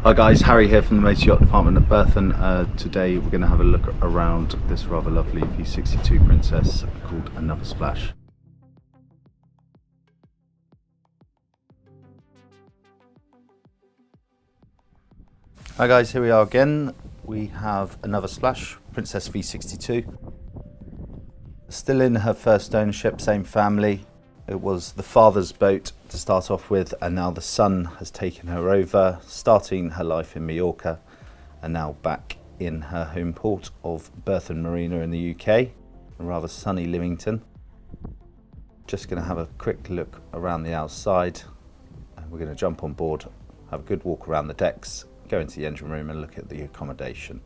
Hi guys, Harry here from the Motor Yacht Department at Berthon. Today we're going to have a look around this rather lovely V62 Princess called Another Splash. Hi guys, here we are again. We have Another Splash, Princess V62. Still in her first ownership, same family. It was the father's boat to start off with, and now the son has taken her over, starting her life in Mallorca, and now back in her home port of Berthon Marina in the UK, a rather sunny Lymington. Just going to have a quick look around the outside, and we're going to jump on board, have a good walk around the decks, go into the engine room and look at the accommodation.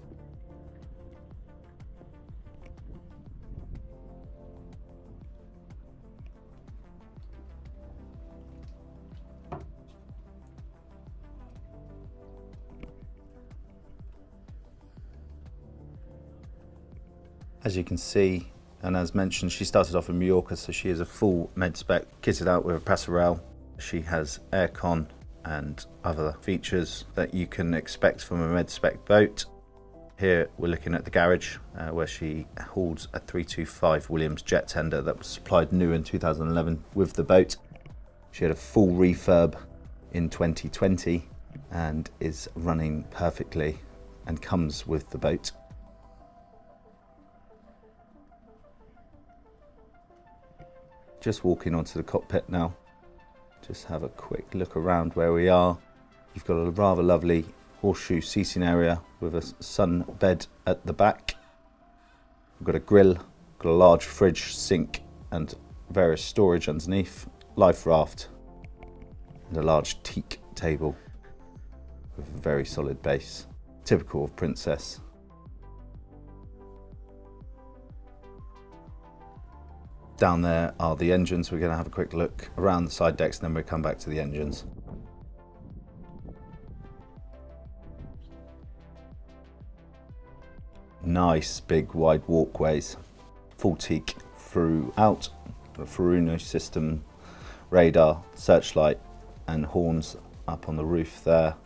As you can see, and as mentioned, she started off in Mallorca, so she is a full med spec, kitted out with a passerelle. She has aircon and other features that you can expect from a med spec boat. Here we're looking at the garage where she holds a 325 Williams jet tender that was supplied new in 2011 with the boat. She had a full refurb in 2020 and is running perfectly and comes with the boat. Just walking onto the cockpit now. Just have a quick look around where we are. You've got a rather lovely horseshoe seating area with a sun bed at the back. We've got a grill, got a large fridge, sink and various storage underneath, life raft and a large teak table with a very solid base, typical of Princess. Down there are the engines. We're going to have a quick look around the side decks and then we'll come back to the engines. Nice big wide walkways, full teak throughout, a Furuno system, radar, searchlight and horns up on the roof there.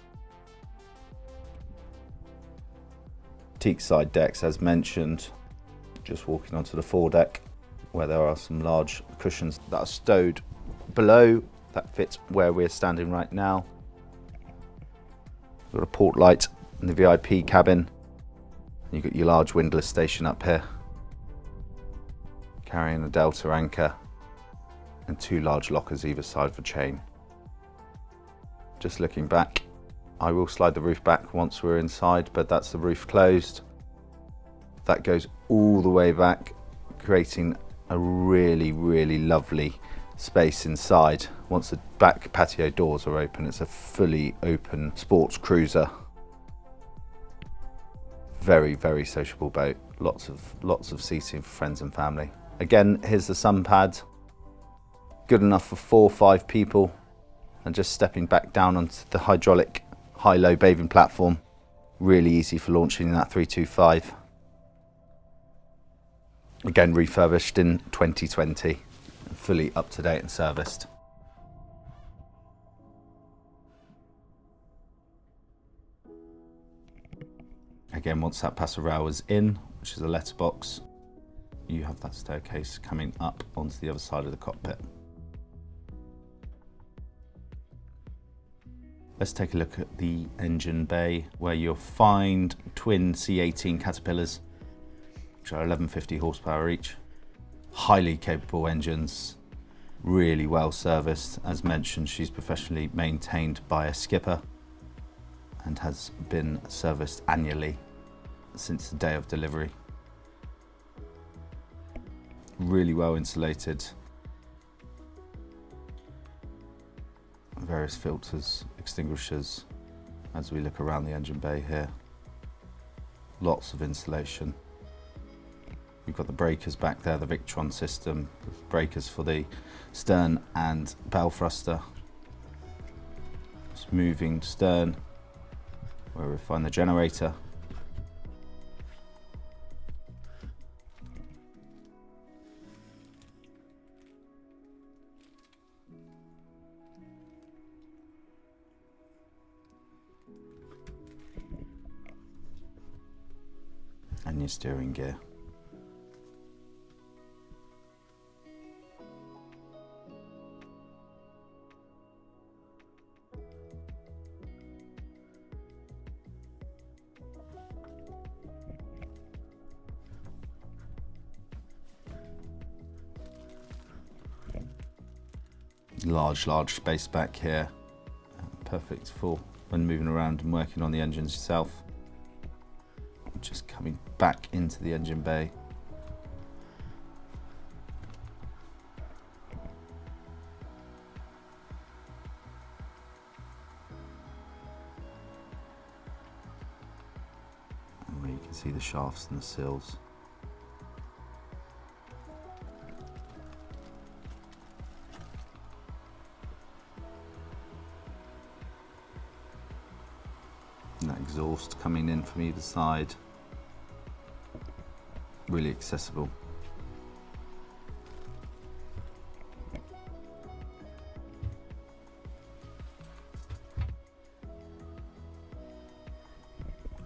Teak side decks as mentioned. Just walking onto the foredeck, where there are some large cushions that are stowed below that fit where we're standing right now. We've got a port light in the VIP cabin. You've got your large windlass station up here, carrying a delta anchor and two large lockers either side for chain. Just looking back, I will slide the roof back once we're inside, but that's the roof closed. That goes all the way back, creating a really lovely space inside. Once the back patio doors are open, it's a fully open sports cruiser. Very sociable boat. Lots of seating for friends and family. Again, here's the sun pad. Good enough for 4 or 5 people. And just stepping back down onto the hydraulic high-low bathing platform. Really easy for launching that 325. Again, refurbished in 2020, fully up to date and serviced. Again, once that passerelle is in, which is a letterbox, you have that staircase coming up onto the other side of the cockpit. Let's take a look at the engine bay, where you'll find twin C18 Caterpillars, which are 1150 horsepower each. Highly capable engines, really well serviced. As mentioned, she's professionally maintained by a skipper and has been serviced annually since the day of delivery. Really well insulated. Various filters, extinguishers as we look around the engine bay here. Lots of insulation. We've got the breakers back there, the Victron system, breakers for the stern and bow thruster. Just moving stern, where we find the generator. in your steering gear. Large space back here, perfect for when moving around and working on the engines yourself. Just coming back into the engine bay. And where you can see the shafts and the sills. And that exhaust coming in from either side, really accessible.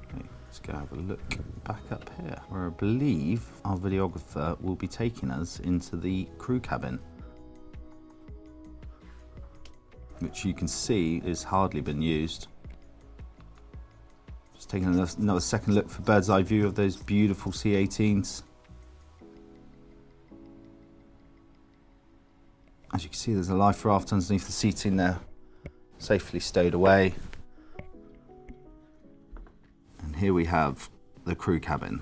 Okay, let's go have a look back up here, where I believe our videographer will be taking us into the crew cabin, which you can see is hardly been used. Just taking another second look for bird's eye view of those beautiful C18s. As you can see, there's a life raft underneath the seating there, safely stowed away. And here we have the crew cabin.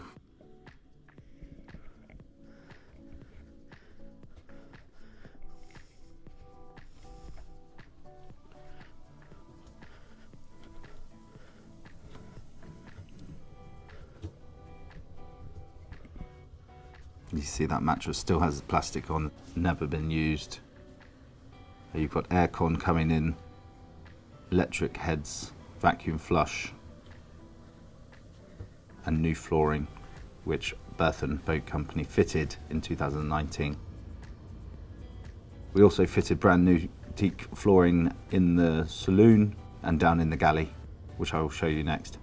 You see that mattress still has plastic on, never been used. You've got aircon coming in, electric heads, vacuum flush, and new flooring, which Berthon Boat Company fitted in 2019. We also fitted brand new teak flooring in the saloon and down in the galley, which I will show you next.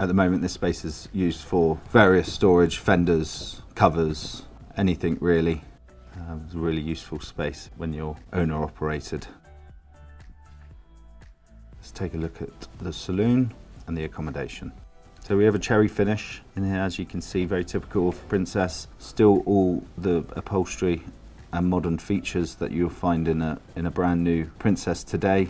At the moment, this space is used for various storage, fenders, covers, anything really. It's a really useful space when you're owner operated. Let's take a look at the saloon and the accommodation. So we have a cherry finish in here, as you can see, very typical of Princess. Still all the upholstery and modern features that you'll find in a brand new Princess today.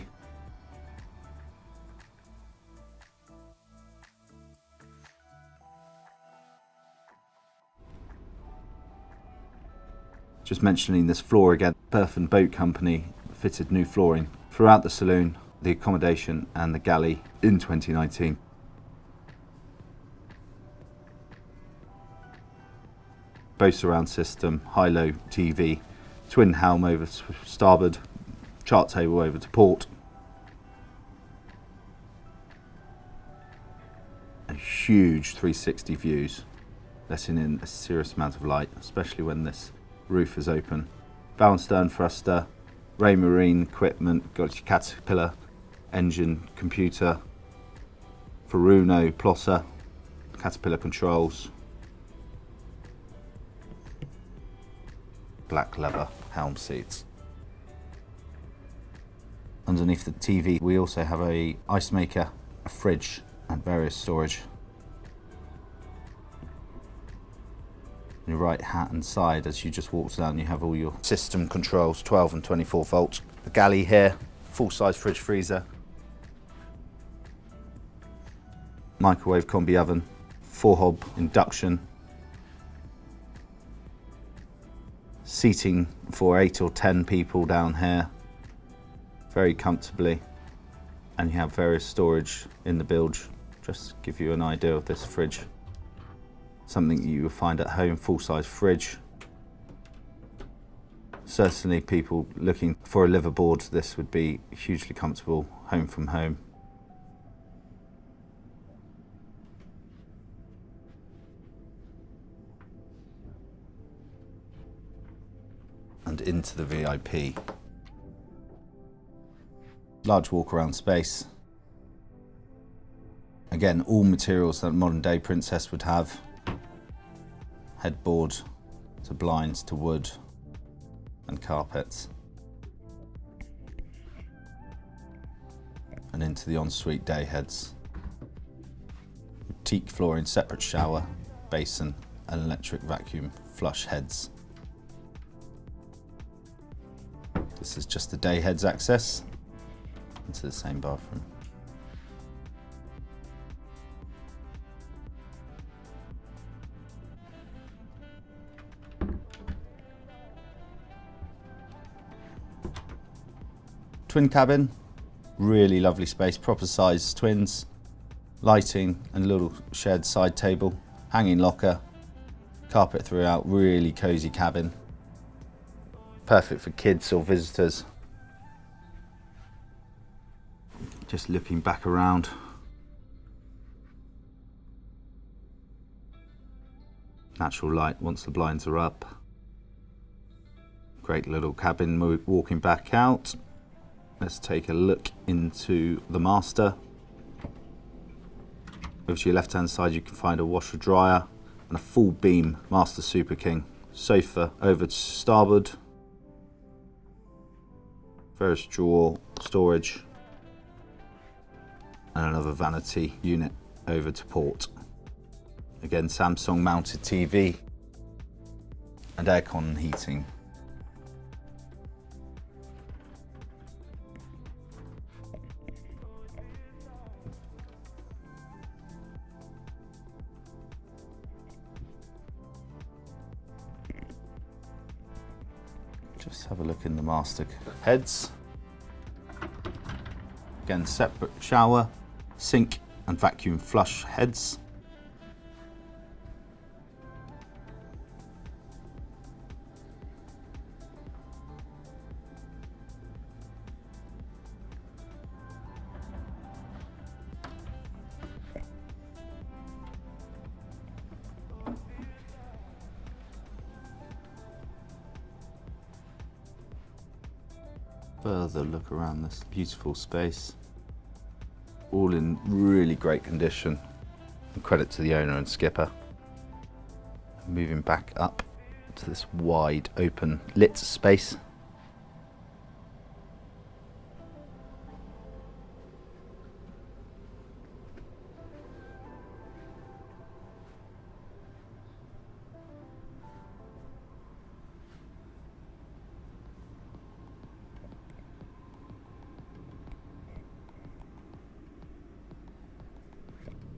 Just mentioning this floor again, Berthon Boat Company fitted new flooring throughout the saloon, the accommodation and the galley in 2019. Bow surround system, high-low TV, twin helm over to starboard, chart table over to port. A huge 360 views, letting in a serious amount of light, especially when this roof is open. Bow and stern thruster, Ray Marine equipment, got your Caterpillar engine, computer, Furuno plotter, Caterpillar controls, black leather helm seats. Underneath the TV we also have a ice maker, a fridge and various storage. On your right hand side, as you just walk down, you have all your system controls, 12 and 24 volt. The galley here, full size fridge freezer, microwave combi oven, 4-hob induction, seating for 8 or 10 people down here, very comfortably, and you have various storage in the bilge. Just to give you an idea of this fridge. Something you will find at home, full-size fridge. Certainly people looking for a liveaboard, this would be hugely comfortable, home from home. And into the VIP. Large walk-around space. Again, all materials that modern day Princess would have. Headboard to blinds to wood and carpets. And into the ensuite day heads. Teak flooring, separate shower, basin and electric vacuum flush heads. This is just the day heads access into the same bathroom. Twin cabin, really lovely space, proper size twins, lighting and little shared side table, hanging locker, carpet throughout, really cozy cabin. Perfect for kids or visitors. Just looking back around. Natural light once the blinds are up. Great little cabin walking back out. Let's take a look into the master. Over to your left hand side you can find a washer dryer and a full beam Master Super King. Sofa over to starboard. Ferris drawer storage. And another vanity unit over to port. Again, Samsung mounted TV and aircon and heating. Just have a look in the master heads. Again, separate shower, sink and vacuum flush heads. Further look around this beautiful space, all in really great condition, and credit to the owner and skipper. Moving back up to this wide open lit space.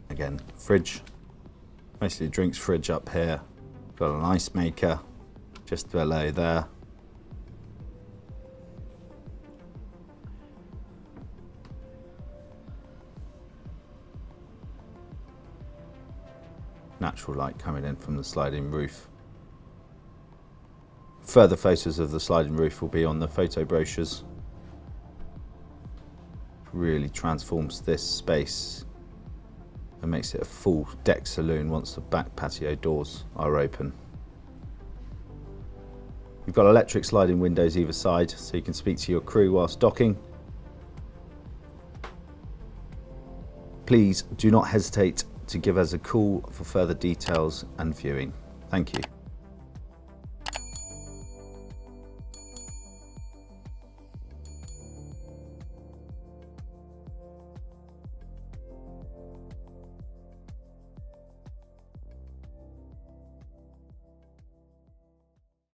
Again, fridge, mostly drinks fridge up here. Got an ice maker just below there. Natural light coming in from the sliding roof. Further photos of the sliding roof will be on the photo brochures. Really transforms this space and makes it a full deck saloon once the back patio doors are open. You've got electric sliding windows either side so you can speak to your crew whilst docking. Please do not hesitate to give us a call for further details and viewing. Thank you.